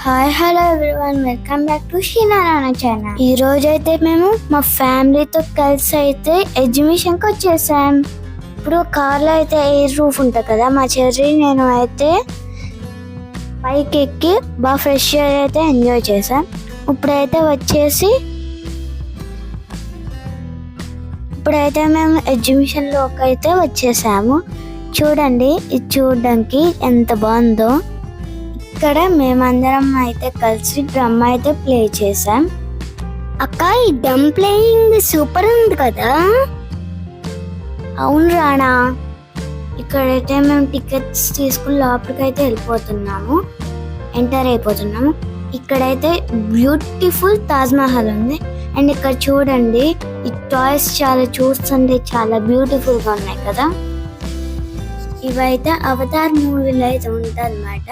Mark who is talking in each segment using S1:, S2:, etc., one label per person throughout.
S1: Hi hello everyone, welcome back to Sheenarayana channel. ఈ రోజు అయితే మేము మా ఫ్యామిలీతో కలిసి అయితే ఎగ్జిబిషన్కి వచ్చేసాం. ఇప్పుడు కార్లో అయితే ఎయిర్ రూఫ్ ఉంటుంది కదా, మా చెర్రీ నేను అయితే పైకి ఎక్కి బాగా ఫ్రెష్ అయితే ఎంజాయ్ చేసాం. ఇప్పుడైతే మేము ఎగ్జిబిషన్లోకి అయితే వచ్చేసాము. చూడండి, ఇది చూడడానికి ఎంత బాగుందో. ఇక్కడ మేమందరం అయితే కలిసి డ్రమ్ అయితే ప్లే చేసాం. అక్క, ఈ డ్రమ్ ప్లేయింగ్ సూపర్ ఉంది కదా. అవును రాణా, ఇక్కడైతే మేము టికెట్స్ తీసుకుని లోపలికి అయితే ఎంటర్ అయిపోతున్నాము. ఇక్కడైతే బ్యూటిఫుల్ తాజ్ మహల్ ఉంది. అండ్ ఇక్కడ చూడండి, ఈ టాయ్స్ చూస్తుంటే చాలా బ్యూటిఫుల్ గా ఉన్నాయి కదా. ఇవైతే అవతార్ మూవీలో అయితే ఉంటాయి అన్నమాట.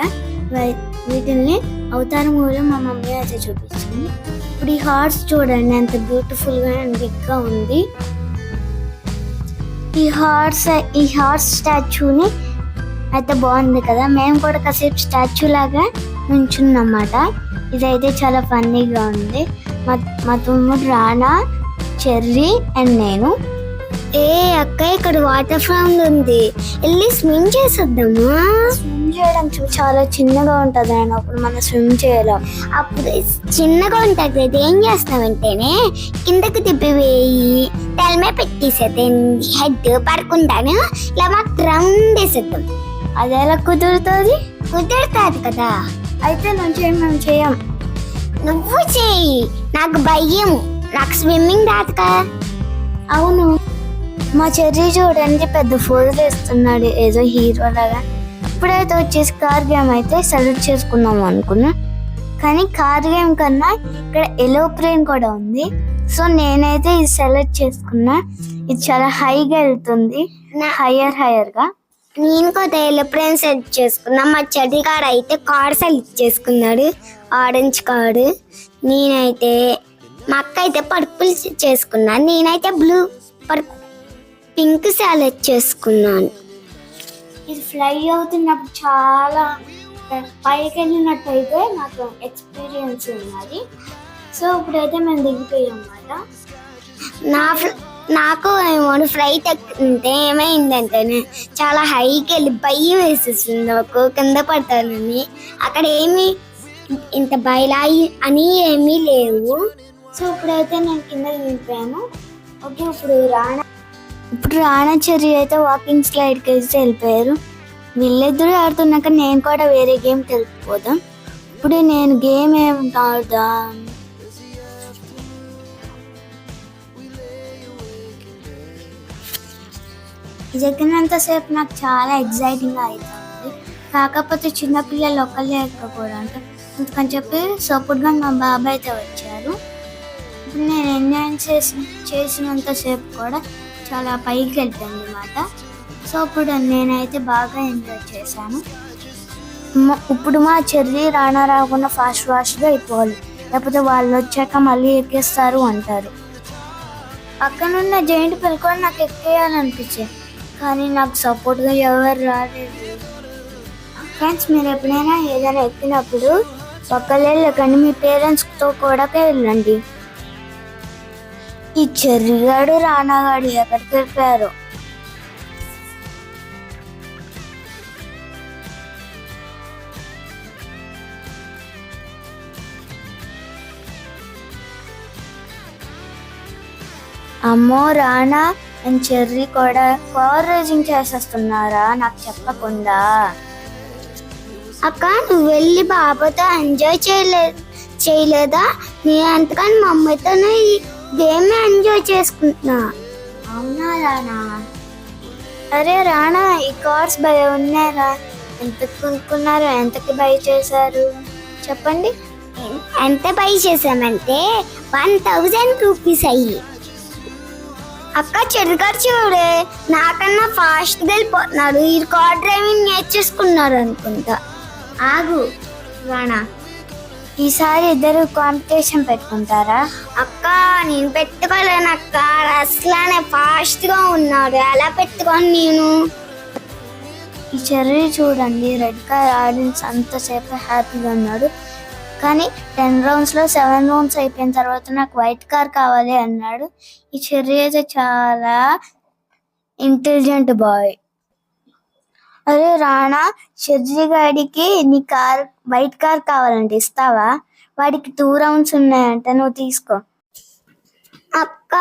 S1: వీటిని అవతార్ మూవీలో మా మమ్మీ అయితే చూపిస్తుంది. ఇప్పుడు ఈ హార్స్ చూడండి ఎంత బ్యూటిఫుల్ గా అండ్ బిగ్ గా ఉంది. ఈ హార్స్ స్టాచ్యూని అయితే బాగుంది కదా. మేము కూడా కాసేపు స్టాచ్యూ లాగా నుంచున్నమాట. ఇదైతే చాలా ఫన్నీగా ఉంది. మా తమ్ముడు రానా, చెర్రీ అండ్ నేను. అక్క, ఇక్కడ వాటర్ ఫాల్ ఉంది, వెళ్ళి స్విమ్ చేసేద్దామా? స్విమ్ చేయడం చాలా చిన్నగా ఉంటది అని అప్పుడు మనం స్విమ్ చేయలేం. అప్పుడు చిన్నగా ఉంటుంది, ఏం చేస్తామంటేనే కిందకి తిప్పివేయి తలమే పెట్టేసేద్దాం, హెడ్ పడుకుంటాను, ఇలా మాకు రౌండ్ వేసేద్దాం. అది ఎలా కుదురుతుంది కదా. అయితే మేము చేయం, నువ్వు చేయి. నాకు భయం, నాకు స్విమ్మింగ్ రాదు కదా. అవును, మా చెర్రీ చూడండి పెద్ద ఫోజులు వేస్తున్నాడు ఏదో హీరో లాగా. ఇప్పుడైతే వచ్చేసి కార్ గేమ్ అయితే సెలెక్ట్ చేసుకుందాం అనుకున్నా, కానీ కార్ గేమ్ కన్నా ఇక్కడ ఏరోప్లేన్ కూడా ఉంది. సో నేనైతే ఇది సెలెక్ట్ చేసుకున్నా. ఇది చాలా హైగా వెళ్తుంది, హైయర్ గా. నేను కూడా ఏరోప్లేన్ సెలెక్ట్ చేసుకున్నా. మా చెర్రీ కార్ అయితే కార్ సెలెక్ట్ చేసుకున్నాడు, ఆరెంజ్ కారు. నేనైతే మా అక్క అయితే పర్పుల్ చేసుకున్నాను, నేనైతే పింక్ సెలెక్ట్ చేసుకున్నాను. ఇది ఫ్లై అవుతున్నప్పుడు చాలా పైకి వెళ్ళినట్టు అయితే నాకు ఎక్స్పీరియన్స్ ఉన్నది. సో ఇప్పుడైతే మేము దిగిపోయాం అన్నమాట. నాకు ఫ్లైట్ ఎక్కితే ఏమైందంటే చాలా హైకి వెళ్ళి భయం వేసేసింది నాకు, కింద పడతానని. అక్కడ ఏమి ఇంత బయలాయి అని ఏమీ లేవు. సో ఇప్పుడైతే నేను కింద దిగిపోయాను. ఓకే, ఇప్పుడు రానా చెర్రీ అయితే వాకింగ్ స్లైడ్కి అయితే వెళ్ళిపోయారు. వీళ్ళిద్దరూ ఆడుతున్నాక నేను కూడా వేరే గేమ్కి వెళ్ళిపోదాం. ఇప్పుడు నేను గేమ్ ఏం ఆడదాం? ఇది ఎక్కినంతసేపు నాకు చాలా ఎగ్జైటింగ్గా అవుతుంది. కాకపోతే చిన్నపిల్లలు ఒక్కళ్ళే ఎక్కకూడదు అందుకని చెప్పి సపోర్ట్గా మా బాబాయ్ అయితే వచ్చారు. ఇప్పుడు నేను ఎంజాయ్ చేసినంతసేపు కూడా చాలా పైకి వెళ్తాను అన్నమాట. సో ఇప్పుడు నేనైతే బాగా ఎంజాయ్ చేశాను. ఇప్పుడు మా చెర్రీ రానా రాకుండా ఫాస్ట్గా అయిపోవాలి, లేకపోతే వాళ్ళు వచ్చాక మళ్ళీ ఎక్కేస్తారు అంటారు. పక్కనున్న జైంట్ పిల్ కూడా నాకు ఎక్కేయాలనిపించింది, కానీ నాకు సపోర్ట్గా ఎవరు రాలేదు. ఫ్రెండ్స్, మీరు ఎప్పుడైనా ఏదైనా ఎక్కినప్పుడు ఒక్కళ్ళే వెళ్ళకండి, మీ పేరెంట్స్తో కూడా వెళ్ళండి. ఈ చెర్రీగాడు రానాగాడు ఎక్కడికి వెళ్ళిపోయారు? అమ్మో, రానా అండ్ చెర్రీ కూడా కార్ రేసింగ్ చేసేస్తున్నారా నాకు చెప్పకుండా? అక్క, నువ్వు వెళ్ళి బాబాతో ఎంజాయ్ చేయలేదా? నేను అంతకని మా అమ్మతోనే ఈ గేమ్ ఎంజాయ్ చేసుకుంటున్నా. అవునా రానా? అరే రానా, ఈ కార్స్ భయ ఉన్నారా? ఎంత కొనుక్కున్నారు, ఎంతకి బై చేశారు చెప్పండి? ఎంత బై చేసామంటే 1000 రూపీస్ అయ్యి. అక్క, చెరుగారు చూడే నాకన్నా ఫాస్ట్గా వెళ్ళిపోతున్నారు, ఈ కార్ డ్రైవింగ్ నేర్చేసుకున్నారు అనుకుంటా. ఆగు రానా, ఈసారి ఇద్దరు కాంపిటీషన్ పెట్టుకుంటారా? అక్క, నేను పెట్టుకోలేను అక్క, అసలు ఫాస్ట్గా ఉన్నాడు, ఎలా పెట్టుకోను నేను? ఈ చెర్రీ చూడండి, రెడ్ కార్ ఆడియన్స్ అంతసేపు హ్యాపీగా ఉన్నాడు. కానీ 10 రౌండ్స్లో 7 రౌండ్స్ అయిపోయిన తర్వాత నాకు వైట్ కార్ కావాలి అన్నాడు. ఈ చెర్రీ అయితే చాలా ఇంటెలిజెంట్ బాయ్. అరే రాణా, చెర్రీ గాడికి నీ కార్ వైట్ కార్ కావాలంటే ఇస్తావా? వాడికి 2 రౌండ్స్ ఉన్నాయంట, నువ్వు తీసుకో. అక్క,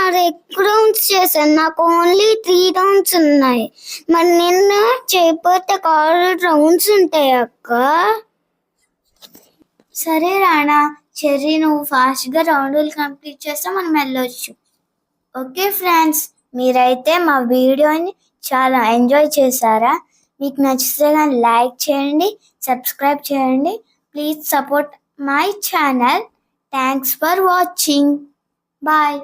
S1: అది ఎక్కువ రౌండ్స్ చేశాను, నాకు ఓన్లీ 3 రౌండ్స్ ఉన్నాయి. మరి నిన్న చేయకపోతే 6 రౌండ్స్ ఉంటాయి అక్క. సరే రాణా, చెర్రీ నువ్వు ఫాస్ట్గా రౌండ్లు కంప్లీట్ చేస్తే మనం వెళ్ళొచ్చు. ఓకే ఫ్రెండ్స్, మీరైతే మా వీడియోని చాలా ఎంజాయ్ చేశారా? మీకు నచ్చితే కానీ లైక్ చేయండి, సబ్స్క్రైబ్ చేయండి. Please support my channel. Thanks for watching. Bye.